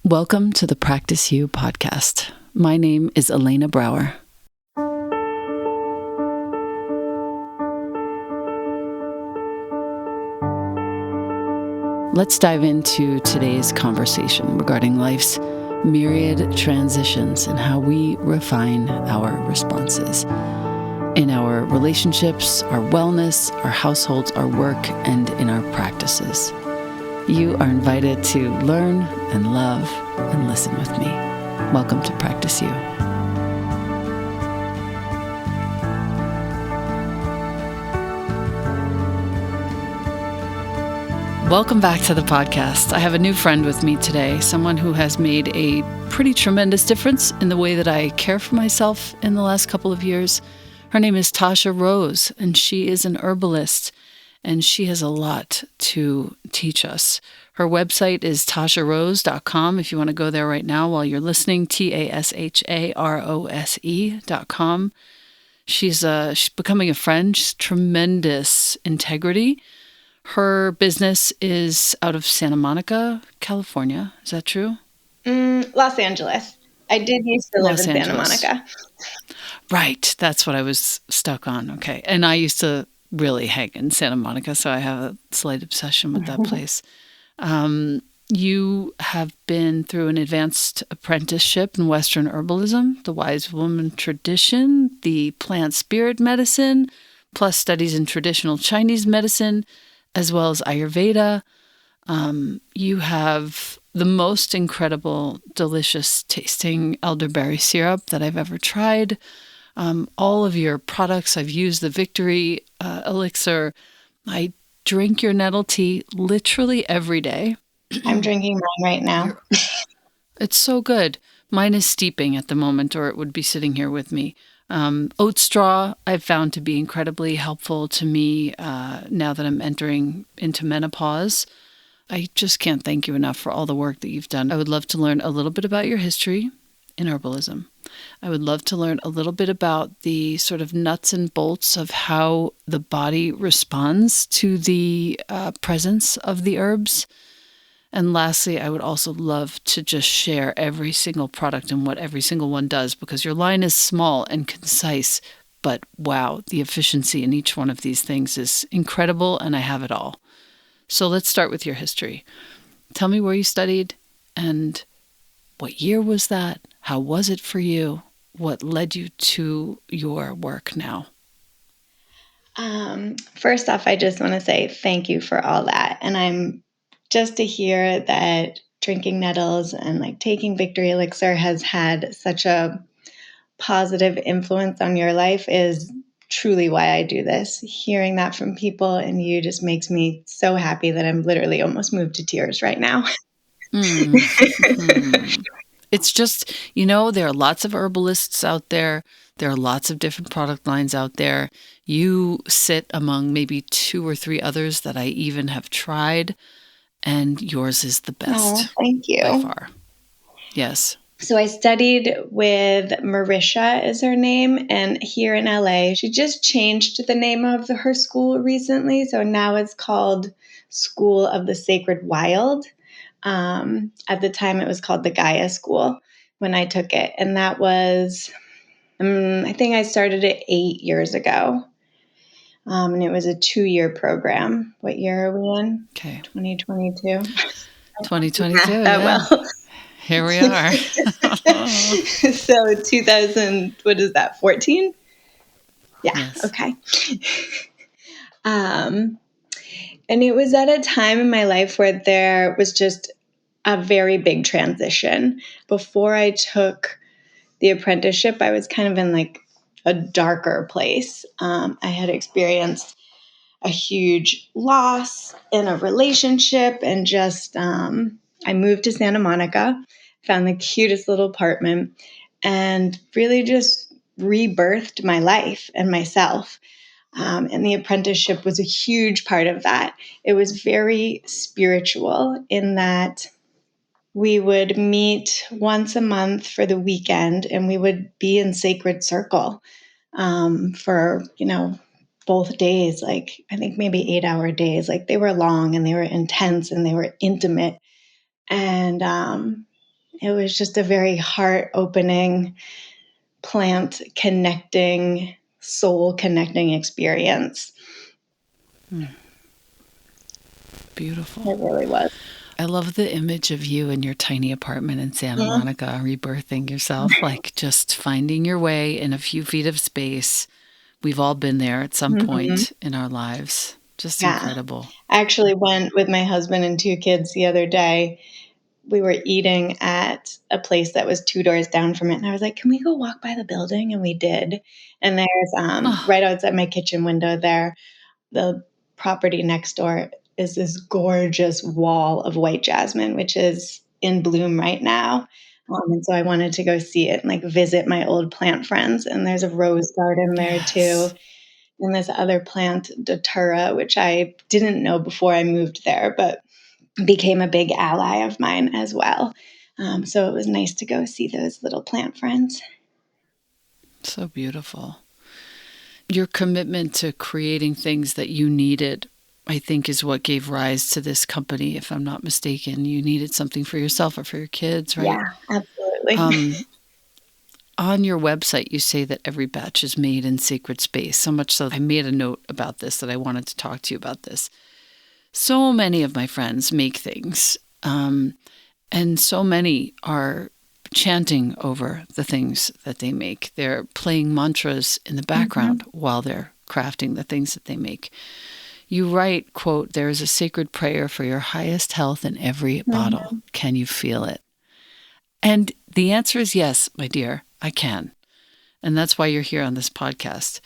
Welcome to the Practice You podcast. My name is Elena Brower. Let's dive into today's conversation regarding life's myriad transitions and how we refine our responses in our relationships, our wellness, our households, our work, and in our practices. You are invited to learn and love and listen with me. Welcome to Practice You. Welcome back to the podcast. I have a new friend with me today, someone who has made a pretty tremendous difference in the way that I care for myself in the last couple of years. Her name is Tasha Rose, and she is an herbalist, and she has a lot to teach us. Her website is tasharose.com if you want to go there right now while you're listening, tasharose.com. She's becoming a friend. She's tremendous integrity. Her business is out of Santa Monica, California. Is that true? Los Angeles. I did used to live in Santa Monica. Right. That's what I was stuck on. Okay. And I used to really hang in Santa Monica, so I have a slight obsession with that place. You have been through an advanced apprenticeship in Western Herbalism, the wise woman tradition, the plant spirit medicine, plus studies in traditional Chinese medicine, as well as Ayurveda. You have the most incredible, delicious tasting elderberry syrup that I've ever tried. All of your products, I've used the Victory Elixir. I drink your nettle tea literally every day. I'm drinking mine right now. It's so good. Mine is steeping at the moment, or it would be sitting here with me. Oatstraw I've found to be incredibly helpful to me now that I'm entering into menopause. I just can't thank you enough for all the work that you've done. I would love to learn a little bit about your history in herbalism. I would love to learn a little bit about the sort of nuts and bolts of how the body responds to the presence of the herbs. And lastly, I would also love to just share every single product and what every single one does, because your line is small and concise, but wow, the efficiency in each one of these things is incredible, and I have it all. So let's start with your history. Tell me where you studied and what year was that? How was it for you? What led you to your work now? First off, I just want to say thank you for all that. And I'm just to hear that drinking Nettles and like taking Victory Elixir has had such a positive influence on your life is truly why I do this. Hearing that from people and you just makes me so happy that I'm literally almost moved to tears right now. It's just, there are lots of herbalists out there. There are lots of different product lines out there. You sit among maybe 2 or 3 others that I even have tried, and yours is the best. Oh, thank you. By far. Yes. So I studied with Marisha is her name, and here in LA, she just changed the name of her school recently. So now it's called School of the Sacred Wild. At the time, it was called the Gaia School when I took it. And that was, I think I started it 8 years ago. And it was a 2-year program. What year are we in? Okay. 2022. 2022, yeah. Well. Here we are. So 2000, what is that, 14? Yeah, yes. Okay. And it was at a time in my life where there was just a very big transition. Before I took the apprenticeship, I was kind of in like a darker place. I had experienced a huge loss in a relationship and just, I moved to Santa Monica, found the cutest little apartment, and really just rebirthed my life and myself. And the apprenticeship was a huge part of that. It was very spiritual in that we would meet once a month for the weekend, and we would be in sacred circle for, both days, like I think maybe 8-hour days. Like they were long and they were intense and they were intimate. And it was just a very heart-opening, plant-connecting, soul-connecting experience. Beautiful. It really was. I love the image of you in your tiny apartment in Santa Monica, rebirthing yourself, like just finding your way in a few feet of space. We've all been there at some point in our lives. Just incredible. I actually went with my husband and 2 kids the other day. We were eating at a place that was 2 doors down from it. And I was like, can we go walk by the building? And we did. And there's right outside my kitchen window there, the property next door is this gorgeous wall of white jasmine, which is in bloom right now. And so I wanted to go see it and like visit my old plant friends. And there's a rose garden there too. And this other plant, datura, which I didn't know before I moved there, but became a big ally of mine as well. So it was nice to go see those little plant friends. So beautiful. Your commitment to creating things that you needed, I think, is what gave rise to this company, if I'm not mistaken. You needed something for yourself or for your kids, right? Yeah, absolutely. On your website, you say that every batch is made in sacred space, so much so I made a note about this, that I wanted to talk to you about this. So many of my friends make things, and so many are chanting over the things that they make. They're playing mantras in the background while they're crafting the things that they make. You write, quote, "There is a sacred prayer for your highest health in every bottle. Can you feel it?" And the answer is yes, my dear, I can. And that's why you're here on this podcast.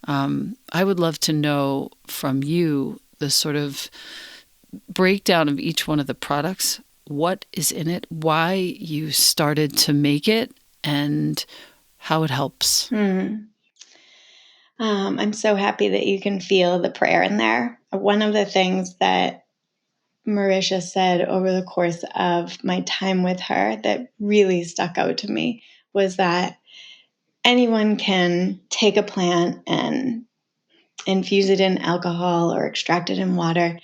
I would love to know from you the sort of breakdown of each one of the products, what is in it, why you started to make it, and how it helps. I'm so happy that you can feel the prayer in there. One of the things that Marisha said over the course of my time with her that really stuck out to me was that anyone can take a plant and infuse it in alcohol or extract it in water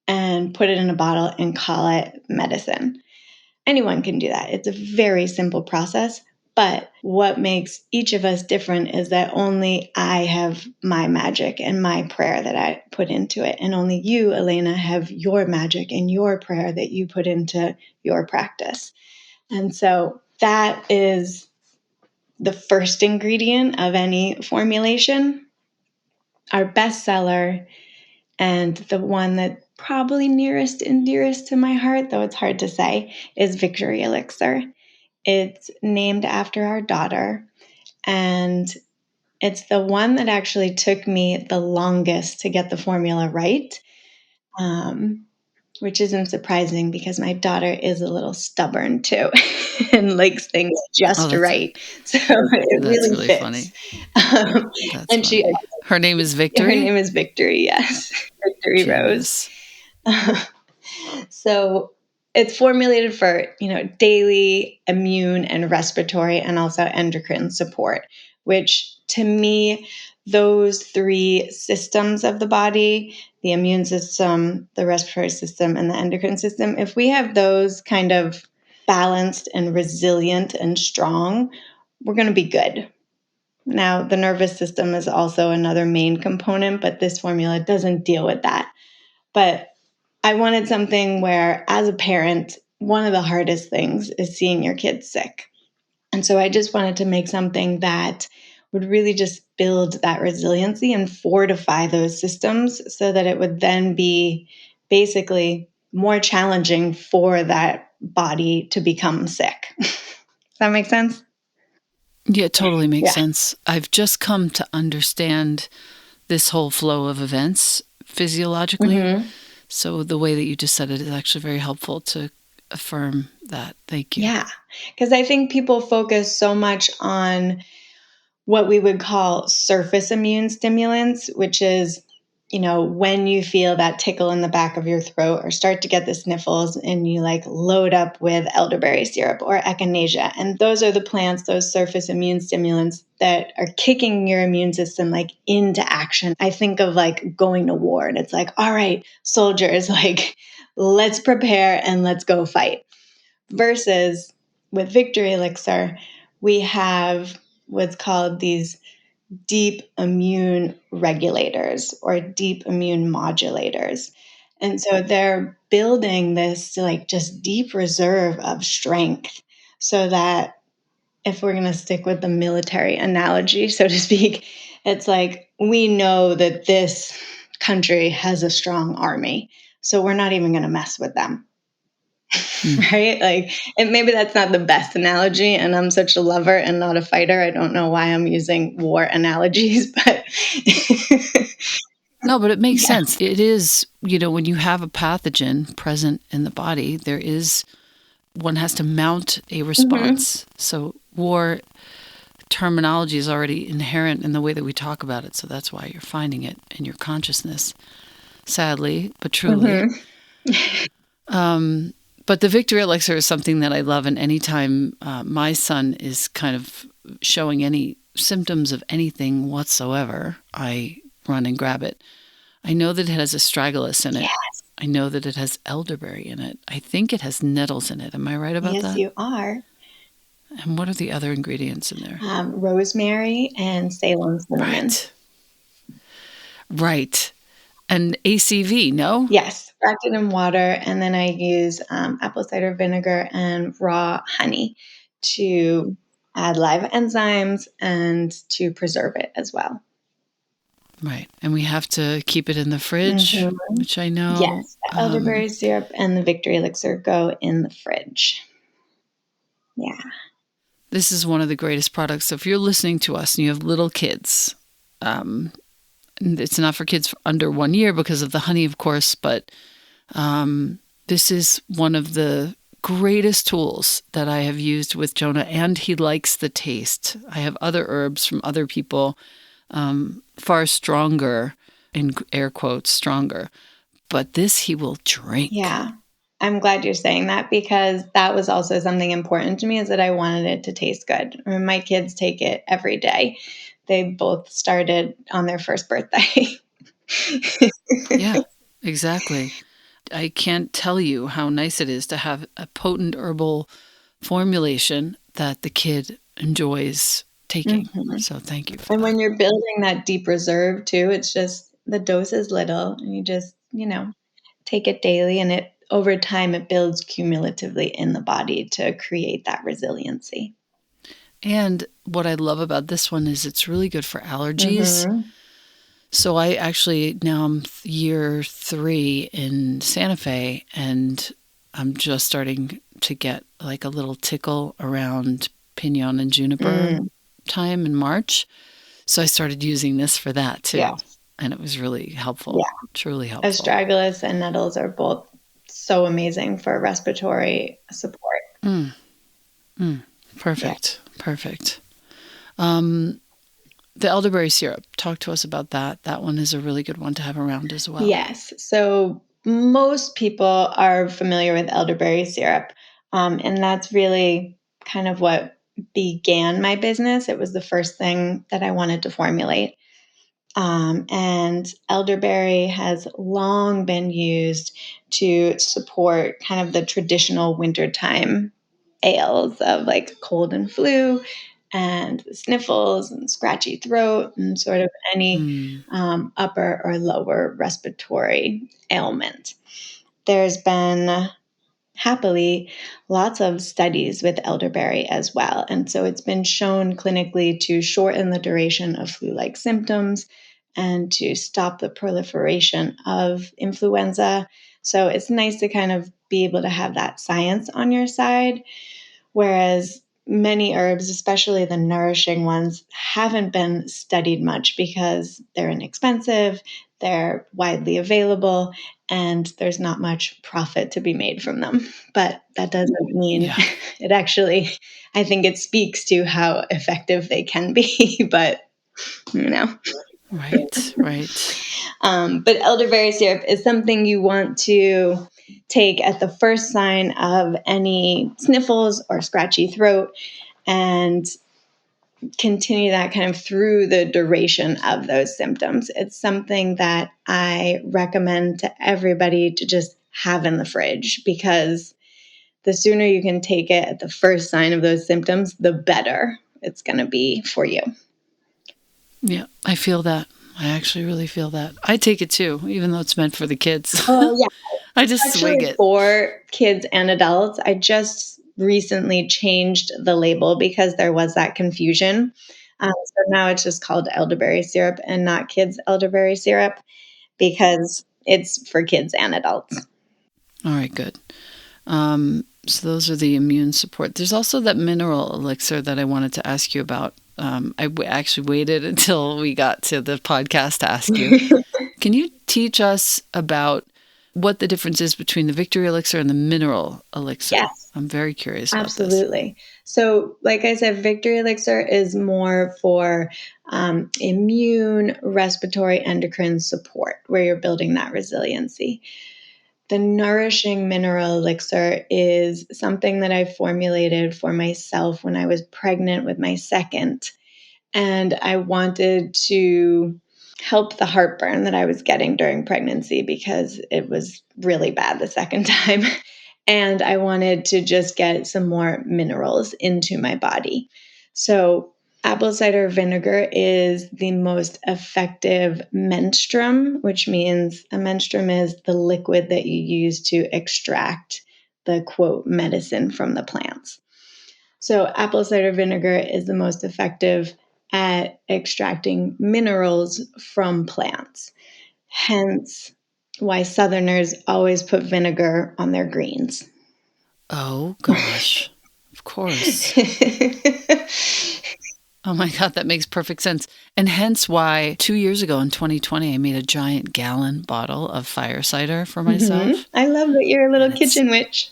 and put it in a bottle and call it medicine. Anyone can do that. It's a very simple process. But what makes each of us different is that only I have my magic and my prayer that I put into it. And only you, Elena, have your magic and your prayer that you put into your practice. And so that is the first ingredient of any formulation. Our bestseller, and the one that probably nearest and dearest to my heart, though it's hard to say, is Victory Elixir. It's named after our daughter, and it's the one that actually took me the longest to get the formula right, which isn't surprising because my daughter is a little stubborn too and likes things just right. So it That's really really fits. funny. That's And funny. Her name is Victory? Her name is Victory, yes. Victory Rose. So it's formulated for, daily immune and respiratory and also endocrine support, which to me, those 3 systems of the body, the immune system, the respiratory system, and the endocrine system, if we have those kind of balanced and resilient and strong, we're going to be good. Now, the nervous system is also another main component, but this formula doesn't deal with that. But I wanted something where, as a parent, one of the hardest things is seeing your kids sick. And so I just wanted to make something that would really just build that resiliency and fortify those systems so that it would then be basically more challenging for that body to become sick. Does that make sense? Yeah, it totally makes sense. I've just come to understand this whole flow of events physiologically. So the way that you just said it is actually very helpful to affirm that. Thank you. Yeah, because I think people focus so much on what we would call surface immune stimulants, which is, when you feel that tickle in the back of your throat or start to get the sniffles and you like load up with elderberry syrup or echinacea. And those are the plants, those surface immune stimulants that are kicking your immune system like into action. I think of like going to war and it's like, all right, soldiers, like let's prepare and let's go fight. Versus with Victory Elixir, we have what's called these deep immune regulators or deep immune modulators. And so they're building this like just deep reserve of strength so that if we're going to stick with the military analogy, so to speak, it's like we know that this country has a strong army, so we're not even going to mess with them. Right? Like, and maybe that's not the best analogy, and I'm such a lover and not a fighter. I don't know why I'm using war analogies, but No, but it makes yeah. sense. It is, when you have a pathogen present in the body, one has to mount a response. So war terminology is already inherent in the way that we talk about it. So that's why you're finding it in your consciousness, sadly, but truly. But the Victory Elixir is something that I love. And anytime my son is kind of showing any symptoms of anything whatsoever, I run and grab it. I know that it has astragalus in it. Yes. I know that it has elderberry in it. I think it has nettles in it. Am I right about Yes, that? you are. And what are the other ingredients in there? Rosemary and Ceylon cinnamon. Right. And ACV, no? Yes, wrapped it in water, and then I use apple cider vinegar and raw honey to add live enzymes and to preserve it as well. Right. And we have to keep it in the fridge, which I know. Yes, the elderberry syrup and the Victory Elixir go in the fridge. Yeah. This is one of the greatest products. So if you're listening to us and you have little kids, it's not for kids under 1 year because of the honey, of course, but this is one of the greatest tools that I have used with Jonah, and he likes the taste. I have other herbs from other people, far stronger, in air quotes, stronger, but this he will drink. Yeah. I'm glad you're saying that because that was also something important to me is that I wanted it to taste good. I mean, my kids take it every day. They both started on their first birthday. Yeah, exactly. I can't tell you how nice it is to have a potent herbal formulation that the kid enjoys taking. So thank you for And that. when you're building that deep reserve too, it's just the dose is little and you just, take it daily and it over time it builds cumulatively in the body to create that resiliency. And what I love about this one is it's really good for allergies. So I actually, now I'm year 3 in Santa Fe, and I'm just starting to get like a little tickle around pinon and juniper time in March. So I started using this for that too. Yes. And it was really helpful, truly helpful. Astragalus and Nettles are both so amazing for respiratory support. Perfect. Yeah. Perfect. The elderberry syrup, talk to us about that. That one is a really good one to have around as well. Yes. So most people are familiar with elderberry syrup. And that's really kind of what began my business. It was the first thing that I wanted to formulate. And elderberry has long been used to support kind of the traditional wintertime ails of like cold and flu and sniffles and scratchy throat and sort of any upper or lower respiratory ailment. There's been happily lots of studies with elderberry as well. And so it's been shown clinically to shorten the duration of flu-like symptoms and to stop the proliferation of influenza. So it's nice to kind of be able to have that science on your side, whereas many herbs, especially the nourishing ones, haven't been studied much because they're inexpensive, they're widely available, and there's not much profit to be made from them. But that doesn't mean it actually, I think it speaks to how effective they can be, but Right. But elderberry syrup is something you want to take at the first sign of any sniffles or scratchy throat and continue that kind of through the duration of those symptoms. It's something that I recommend to everybody to just have in the fridge because the sooner you can take it at the first sign of those symptoms, the better it's going to be for you. Yeah, I feel that. I actually really feel that. I take it too, even though it's meant for the kids. Oh, yeah. I just swig Actually, it. for kids and adults, I just recently changed the label because there was that confusion. So now it's just called elderberry syrup and not kids' elderberry syrup because it's for kids and adults. All right, good. So those are the immune support. There's also that mineral elixir that I wanted to ask you about. Actually waited until we got to the podcast to ask you. Can you teach us about what the difference is between the Victory Elixir and the mineral elixir? Yes. I'm very curious about this. Absolutely. So, like I said, Victory Elixir is more for immune, respiratory, endocrine support, where you're building that resiliency. The nourishing mineral elixir is something that I formulated for myself when I was pregnant with my second. And I wanted to help the heartburn that I was getting during pregnancy because it was really bad the second time. And I wanted to just get some more minerals into my body. So, apple cider vinegar is the most effective menstruum, which means a menstruum is the liquid that you use to extract the quote medicine from the plants. So, apple cider vinegar is the most effective at extracting minerals from plants. Hence, why Southerners always put vinegar on their greens. Oh, gosh. Of course. Oh my God, that makes perfect sense. And hence why 2 years ago in 2020, I made a giant gallon bottle of Fire Cider for myself. Mm-hmm. I love that you're a little kitchen witch.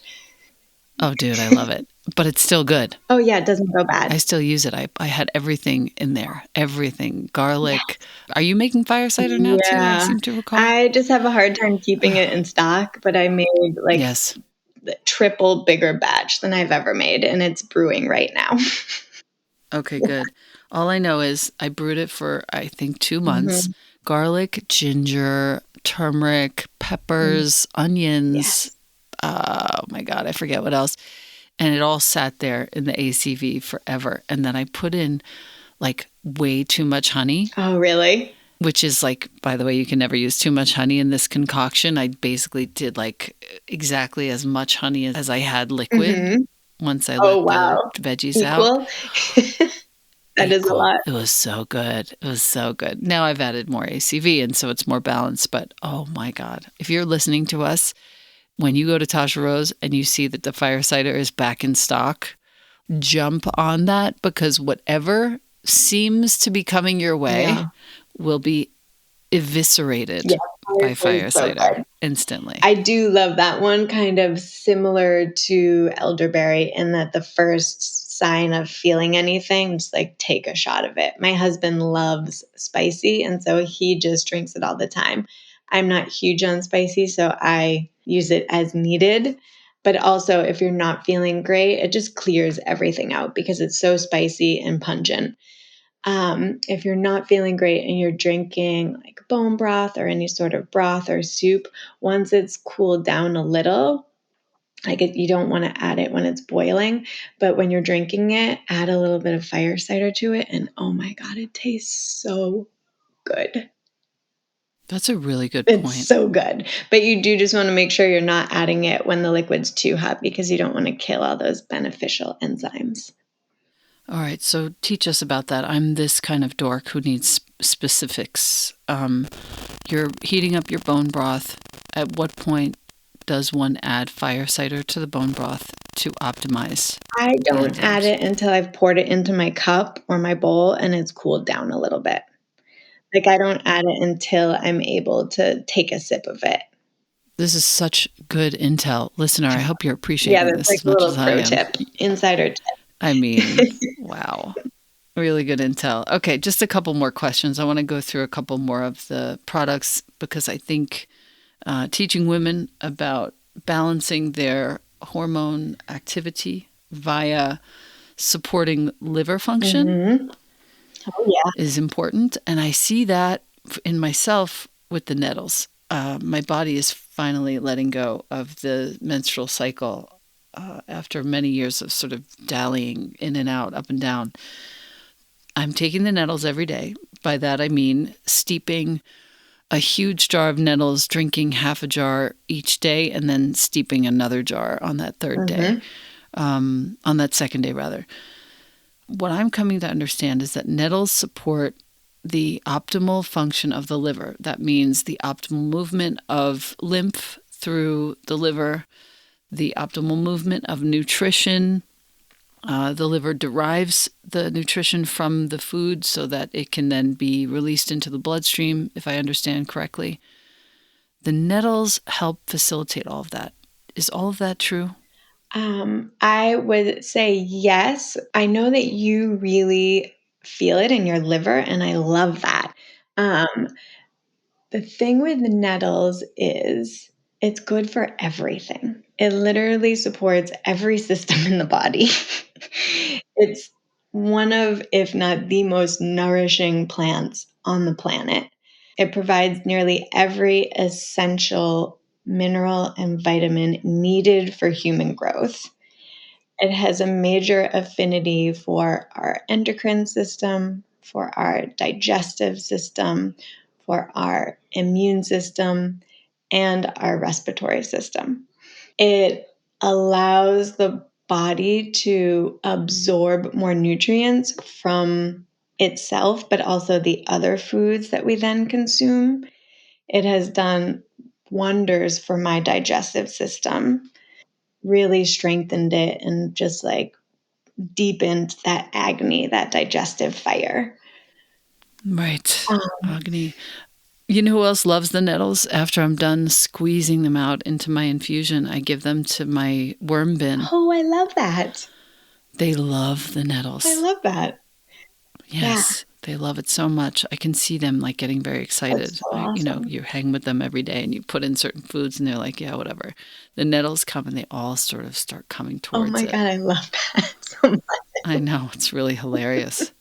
Oh, dude, I love it. But it's still good. Oh, yeah, it doesn't go bad. I still use it. I had everything in there. Everything. Garlic. Yes. Are you making Fire Cider now too? I seem to recall. I just have a hard time keeping it in stock, but I made like the triple bigger batch than I've ever made, and it's brewing right now. Okay, good. All I know is I brewed it for, I think, 2 months. Mm-hmm. Garlic, ginger, turmeric, peppers, onions. Yes. Oh my God, I forget what else. And it all sat there in the ACV forever. And then I put in like way too much honey. Oh, really? Which is like, by the way, you can never use too much honey in this concoction. I basically did like exactly as much honey as I had liquid. Mm-hmm. Once I let the veggies out. That is a lot. It was so good. It was so good. Now I've added more ACV, and so it's more balanced. But oh my God, if you're listening to us, when you go to Tasha Rose and you see that the Fire Cider is back in stock, jump on that, because whatever seems to be coming your way will be eviscerated by Fire Cider instantly. I do love that one, kind of similar to elderberry in that the first sign of feeling anything, just like take a shot of it. My husband loves spicy, and so he just drinks it all the time. I'm not huge on spicy, so I use it as needed. But also, if you're not feeling great, it just clears everything out because it's so spicy and pungent. If you're not feeling great and you're drinking like bone broth or any sort of broth or soup, once it's cooled down a little, you don't want to add it when it's boiling, but when you're drinking it, add a little bit of Fire Cider to it, and oh my God, it tastes so good. That's a really good point. It's so good. But you do just want to make sure you're not adding it when the liquid's too hot because you don't want to kill all those beneficial enzymes. All right, so teach us about that. I'm this kind of dork who needs specifics. You're heating up your bone broth. At what point does one add Fire Cider to the bone broth to optimize? I don't add it until I've poured it into my cup or my bowl and it's cooled down a little bit. Like, I don't add it until I'm able to take a sip of it. This is such good intel. Listener, I hope you're appreciating this as much as I am. Tip, insider tip. I mean, wow. Really good intel. Okay, just a couple more questions. I want to go through a couple more of the products because I think teaching women about balancing their hormone activity via supporting liver function is important. And I see that in myself with the Nettles. My body is finally letting go of the menstrual cycle after many years of sort of dallying in and out, up and down. I'm taking the nettles every day. By that I mean steeping a huge jar of nettles, drinking half a jar each day, and then steeping another jar on that third day, on that second day, rather. What I'm coming to understand is that nettles support the optimal function of the liver. That means the optimal movement of lymph through the liver, the optimal movement of nutrition. The liver derives the nutrition from the food so that it can then be released into the bloodstream, if I understand correctly. The nettles help facilitate all of that. Is all of that true? I would say yes. I know that you really feel it in your liver, and I love that. Um, the thing with the nettles is it's good for everything. It literally supports every system in the body. It's one of, if not the most nourishing plants on the planet. It provides nearly every essential mineral and vitamin needed for human growth. It has a major affinity for our endocrine system, for our digestive system, for our immune system, and our respiratory system. It allows the body to absorb more nutrients from itself, but also the other foods that we then consume. It has done wonders for my digestive system, really strengthened it, and just like deepened that agony, that digestive fire. Right. Um, Agni. You know who else loves the nettles? After I'm done squeezing them out into my infusion, I give them to my worm bin. oh, I love that. They love the I nettles. love that. Yeah, Yes, they love it so much. I can see them like getting very that's excited. so awesome. You hang with them every day and you put in certain foods and they're like, yeah, whatever. The nettles come and they all sort of start coming Oh towards my it. God, I love that so I know, it's really hilarious.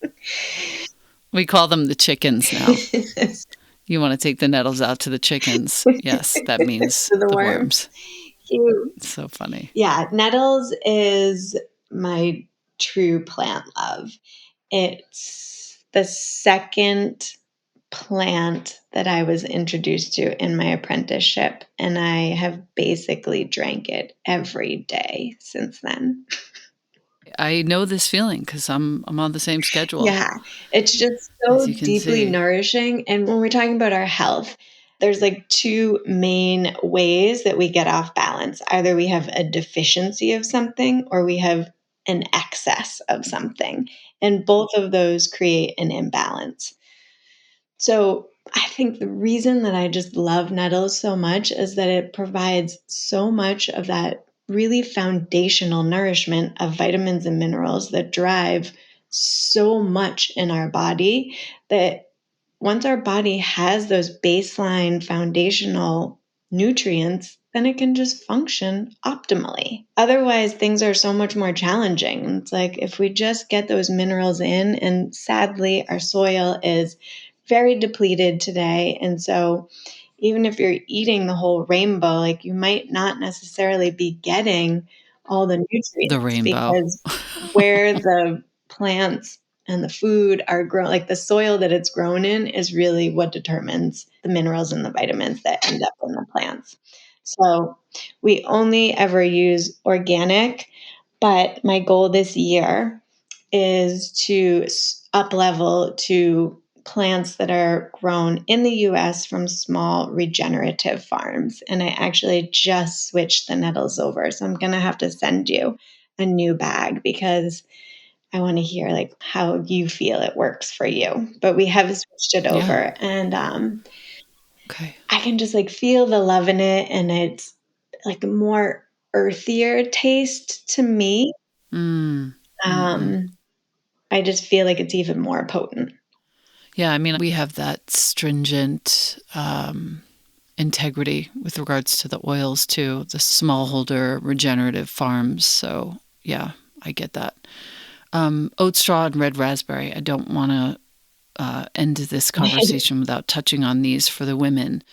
We call them the chickens now. much. You want to take the nettles out to the chickens. Yes, that means To the the worms. worms. Cute. It's so funny. Yeah, nettles is my true plant love. It's the second plant that I was introduced to in my apprenticeship, and I have basically drank it every day since then. I know this feeling because I'm on the same schedule, Yeah, it's just as so you can deeply see. nourishing. And when we're talking about our health, there's like two main ways that we get off balance. Either we have a deficiency of something or we have an excess of something. And both of those create an imbalance. So I think the reason that I just love nettles so much is that it provides so much of that really foundational nourishment of vitamins and minerals that drive so much in our body that once our body has those baseline foundational nutrients, then it can just function optimally. Otherwise, things are so much more challenging. It's like if we just get those minerals in, and sadly, our soil is very depleted today. And so, even if you're eating the whole rainbow, like you might not necessarily be getting all the The nutrients rainbow. because where the plants and the food are grown, like the soil that it's grown in is really what determines the minerals and the vitamins that end up in the plants. So we only ever use organic, but my goal this year is to up level to plants that are grown in the US from small regenerative farms. And I actually just switched the nettles over. So I'm going to have to send you a new bag because I want to hear like how you feel it works for you. But we have switched it Yeah. over, and Okay. I can just like feel the love in it, and it's like a more earthier taste to me. Mm. Mm-mm. Um, I just feel like it's even more potent. Yeah, I mean, we have that stringent integrity with regards to the oils too, the smallholder regenerative farms. So, yeah, I get that. Oatstraw and red raspberry. I don't want to end this conversation without touching on these for the women.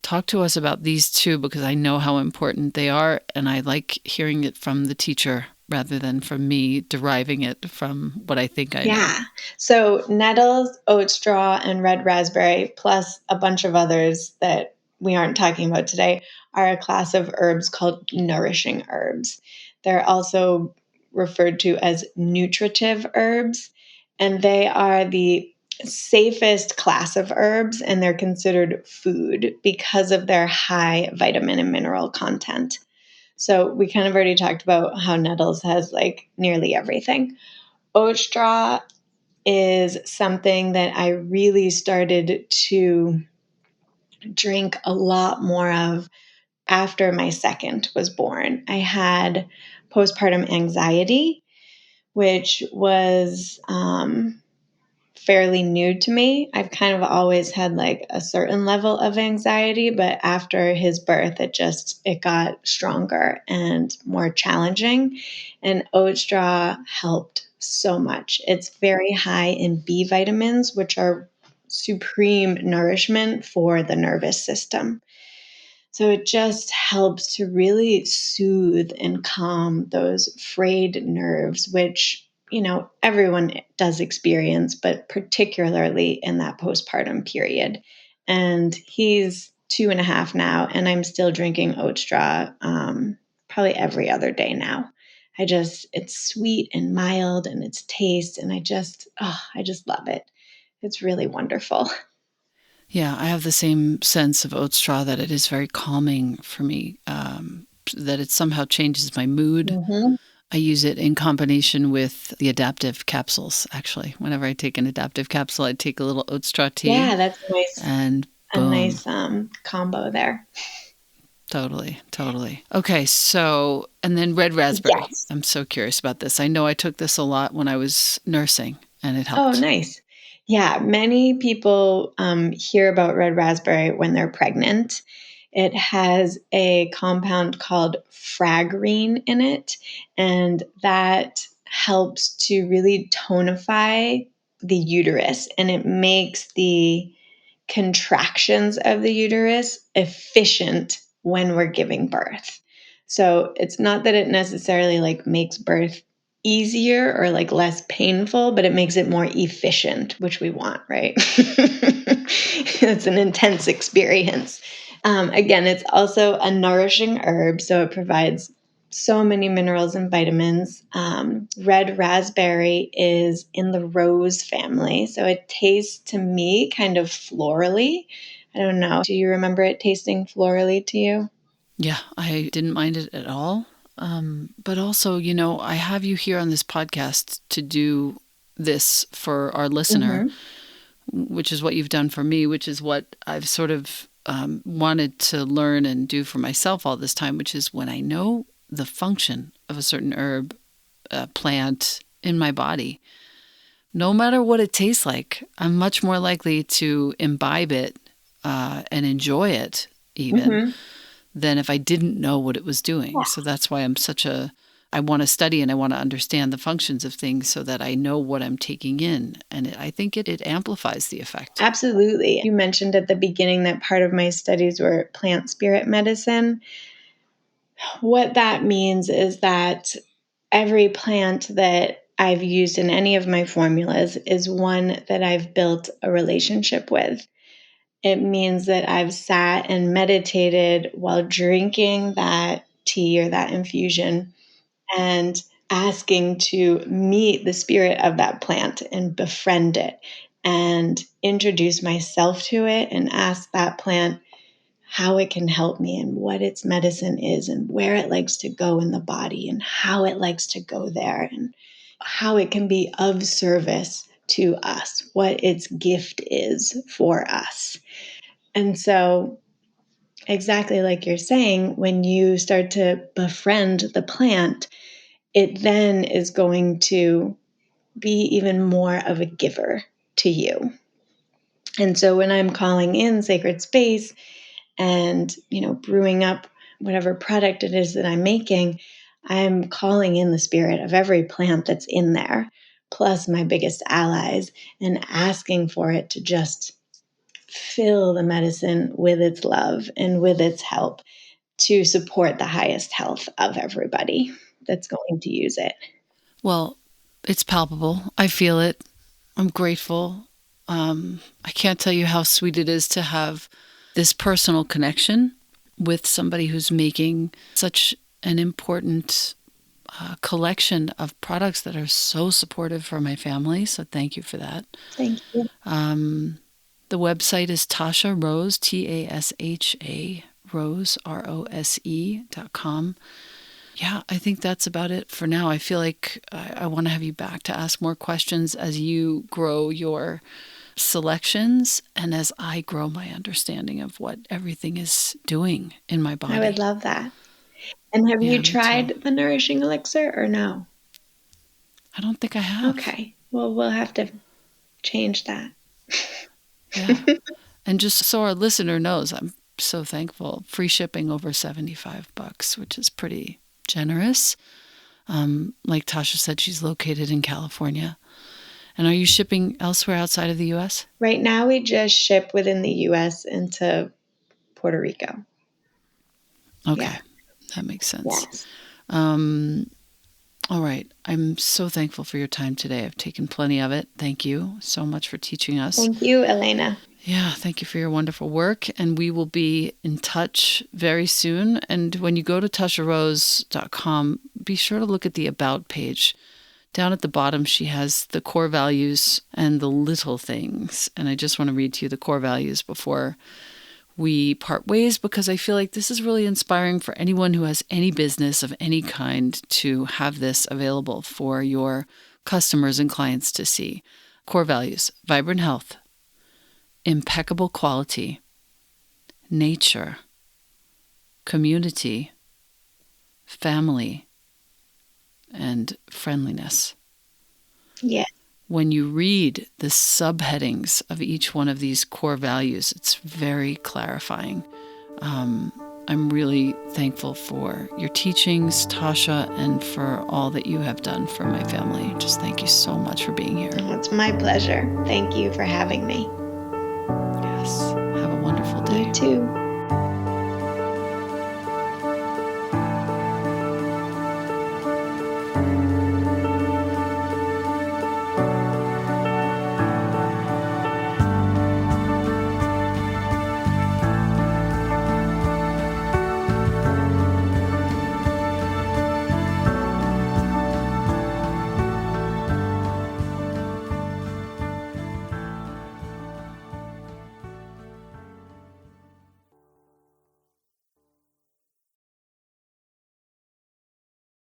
Talk to us about these two, because I know how important they are, and I like hearing it from the teacher rather than from me deriving it from what I think I know. Yeah. So nettles, oatstraw, and red raspberry, plus a bunch of others that we aren't talking about today, are a class of herbs called nourishing herbs. They're also referred to as nutritive herbs, and they are the safest class of herbs, and they're considered food because of their high vitamin and mineral content. So we kind of already talked about how nettles has like nearly everything. Oatstraw is something that I really started to drink a lot more of after my second was born. I had postpartum anxiety, which was fairly new to me. I've kind of always had like a certain level of anxiety, but after his birth, it got stronger and more challenging. And oat straw helped so much. It's very high in B vitamins, which are supreme nourishment for the nervous system. So it just helps to really soothe and calm those frayed nerves, which, everyone does experience, but particularly in that postpartum period. And he's 2.5 now, and I'm still drinking oat straw probably every other day now. It's sweet and mild and its taste, and I just love it. It's really wonderful. Yeah, I have the same sense of oat straw, that it is very calming for me, that it somehow changes my mood. Mm-hmm. I use it in combination with the adaptive capsules, actually. Whenever I take an adaptive capsule, I take a little oat straw tea, Yeah, that's and a boom. nice combo there. Totally, totally. Okay, so, and then red raspberry. Yes. I'm so curious about this. I know I took this a lot when I was nursing, and it Oh, helped. nice. Yeah, many people hear about red raspberry when they're pregnant. It has a compound called fragrine in it, and that helps to really tonify the uterus, and it makes the contractions of the uterus efficient when we're giving birth. So it's not that it necessarily like makes birth easier or like less painful, but it makes it more efficient, which we want, right? It's an intense experience. Again, it's also a nourishing herb, so it provides so many minerals and vitamins. Red raspberry is in the rose family, so it tastes to me kind of florally. I don't know. Do you remember it tasting florally to you? Yeah, I didn't mind it at all. But also, I have you here on this podcast to do this for our listener, Mm-hmm. which is what you've done for me, which is what I've sort of wanted to learn and do for myself all this time, which is when I know the function of a certain herb, plant in my body, no matter what it tastes like, I'm much more likely to imbibe it and enjoy it even Mm-hmm. than if I didn't know what it was doing. So that's why I want to study and I want to understand the functions of things so that I know what I'm taking in. And I think it amplifies the effect. Absolutely. You mentioned at the beginning that part of my studies were plant spirit medicine. What that means is that every plant that I've used in any of my formulas is one that I've built a relationship with. It means that I've sat and meditated while drinking that tea or that infusion and asking to meet the spirit of that plant and befriend it and introduce myself to it and ask that plant how it can help me and what its medicine is and where it likes to go in the body and how it likes to go there and how it can be of service to us, what its gift is for us. And so, exactly like you're saying, when you start to befriend the plant, it then is going to be even more of a giver to you. And so, when I'm calling in sacred space and, brewing up whatever product it is that I'm making, I'm calling in the spirit of every plant that's in there, plus my biggest allies, and asking for it to just fill the medicine with its love and with its help to support the highest health of everybody that's going to use it. Well, it's palpable. I feel it. I'm grateful. I can't tell you how sweet it is to have this personal connection with somebody who's making such an important collection of products that are so supportive for my family. So thank you for that. Thank you. The website is Tasha Rose, Tasha Rose, ROSE.com. Yeah, I think that's about it for now. I feel like I want to have you back to ask more questions as you grow your selections and as I grow my understanding of what everything is doing in my body. I would love that. And have Yeah, you me tried too. the nourishing elixir or no? I don't think I have. Okay. Well, we'll have to change that. Yeah. And just so our listener knows, I'm so thankful. Free shipping over $75, which is pretty generous. Like Tasha said, she's located in California. And are you shipping elsewhere outside of the U.S.? Right now, we just ship within the U.S. into Puerto Rico. Okay, Yeah. that makes sense. Yes. All right. I'm so thankful for your time today. I've taken plenty of it. Thank you so much for teaching us. Thank you, Elena. Yeah, thank you for your wonderful work. And we will be in touch very soon. And when you go to tasharose.com, be sure to look at the About page. Down at the bottom, she has the core values and the little things. And I just want to read to you the core values before we part ways, because I feel like this is really inspiring for anyone who has any business of any kind to have this available for your customers and clients to see. Core values: vibrant health, impeccable quality, nature, community, family, and friendliness. Yeah. When you read the subheadings of each one of these core values, it's very clarifying. I'm really thankful for your teachings, Tasha, and for all that you have done for my family. Just thank you so much for being here. It's my pleasure. Thank you for having me. Yes. Have a wonderful day. You too.